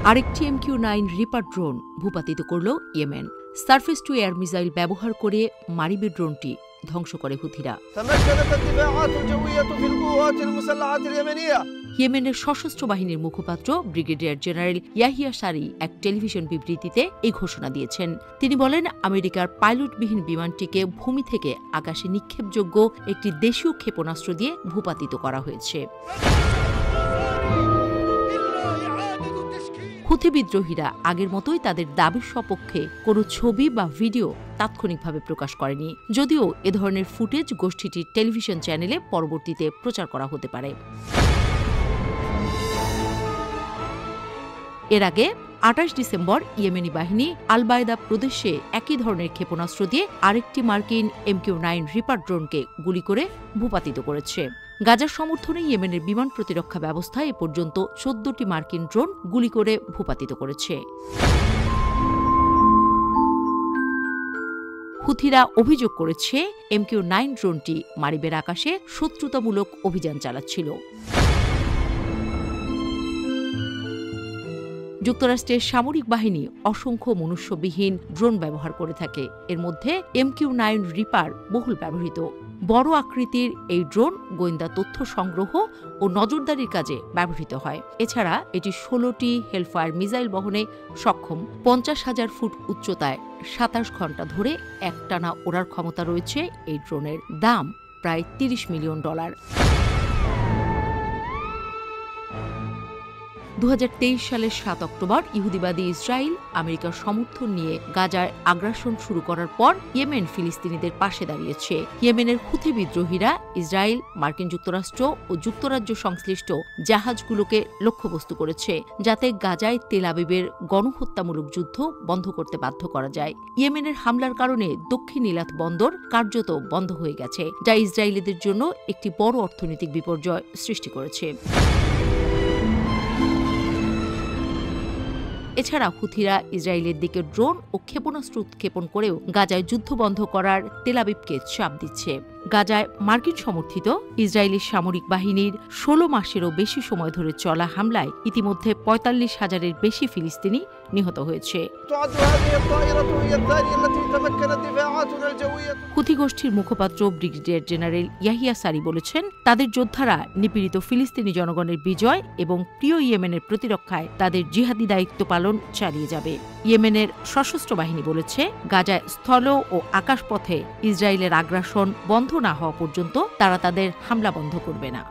আরেকটি MQ-9 reaper drone ভূপাতিত করল Yemen. Surface two air missile ব্যবহার করে মারিবে ড্রোনটি ধ্বংস করে হুথিরা। ইয়েমেনের সশস্ত্র বাহিনীর মুখপাত্র ব্রিগেডিয়ার জেনারেল ইয়াহিয়া সারি এক টেলিভিশন বিবৃতিতে এই ঘোষণা দিয়েছেন। তিনি বলেন, আমেরিকার পাইলটবিহীন বিমানটিকে ভূমি থেকে আকাশে নিক্ষেপযোগ্য একটি দেশীয় ক্ষেপণাস্ত্র দিয়ে ভূপাতিত করা হয়েছে। হুথি বিদ্রোহীরা আগের মতোই তাদের দাবির সপক্ষে কোনো ছবি বা ভিডিও তাৎক্ষণিকভাবে প্রকাশ করেনি, যদিও এ ধরনের ফুটেজ গোষ্ঠীটির টেলিভিশন চ্যানেলে পরবর্তীতে প্রচার করা হতে পারে। এর আগে ২৮ ডিসেম্বর ইয়েমেনি বাহিনী আল বায়দা প্রদেশে একই ধরনের ক্ষেপণাস্ত্র দিয়ে আরেকটি মার্কিন MQ-9 রিপার ড্রোনকে গুলি করে ভূপাতিত করেছে। গাজার সমর্থনে ইয়েমেনের বিমান প্রতিরক্ষা ব্যবস্থা এ পর্যন্ত ১৪টি মার্কিন ড্রোন গুলি করে ভূপাতিত করেছে। হুথিরা অভিযোগ করেছে, MQ-9 ড্রোনটি মারিবের আকাশে শত্রুতামূলক অভিযান চালাচ্ছিল। যুক্তরাষ্ট্রের সামরিক বাহিনী অসংখ্য মনুষ্যবিহীন ড্রোন ব্যবহার করে থাকে। এর মধ্যে MQ-9 রিপার বহুল ব্যবহৃত। বড় আকৃতির এই ড্রোন গোয়েন্দা তথ্য সংগ্রহ ও নজরদারির কাজে ব্যবহৃত হয়। এছাড়া এটি ১৬টি হেলফায়ার মিসাইল বহনে সক্ষম। ৫০,০০০ ফুট উচ্চতায় ২৭ ঘণ্টা ধরে একটানা ওড়ার ক্ষমতা রয়েছে এই ড্রোনের। দাম প্রায় $৩০ মিলিয়ন। ২০২৩ সালের ৭ অক্টোবর ইহুদিবাদী ইসরায়েল আমেরিকার সমর্থন নিয়ে গাজায় আগ্রাসন শুরু করার পর ইয়েমেন ফিলিস্তিনিদের পাশে দাঁড়িয়েছে। ইয়েমেনের হুথি বিদ্রোহীরা ইসরায়েল, মার্কিন যুক্তরাষ্ট্র ও যুক্তরাজ্য সংশ্লিষ্ট জাহাজগুলোকে লক্ষ্যবস্তু করেছে, যাতে গাজায় তেল আবিবের গণহত্যামূলক যুদ্ধ বন্ধ করতে বাধ্য করা যায়। ইয়েমেনের হামলার কারণে দক্ষিণ ইলাত বন্দর কার্যত বন্ধ হয়ে গেছে, যা ইসরায়েলিদের জন্য একটি বড় অর্থনৈতিক বিপর্যয় সৃষ্টি করেছে। এছাড়া হুথিরা ইসরায়েলের দিকে ড্রোন ও ক্ষেপণাস্ত্র উৎক্ষেপণ করেও গাজায় যুদ্ধ বন্ধ করার তেল আবিবকে চাপ দিচ্ছে। গাজায় মার্কিন সমর্থিত ইসরায়েলি সামরিক বাহিনীর ১৬ মাসেরও বেশি সময় ধরে চলা হামলায় ইতিমধ্যে ৪৫,০০০-এর বেশি ফিলিস্তিনি নিহত হয়েছে। হুথি গোষ্ঠীর মুখপাত্র ব্রিগেডিয়ার জেনারেল ইয়াহিয়া সারি বলেছেন, তাদের যোদ্ধারা নিপীড়িত ফিলিস্তিনি জনগণের বিজয় এবং প্রিয় ইয়েমেনের প্রতিরক্ষায় তাদের জিহাদি দায়িত্ব পালন চালিয়ে যাবে। ইয়েমেনের সশস্ত্র বাহিনী বলেছে, গাজায় স্থল ও আকাশপথে ইসরায়েলের আগ্রাসন বন্ধ না হওয়া পর্যন্ত তারা তাদের হামলা বন্ধ করবে না।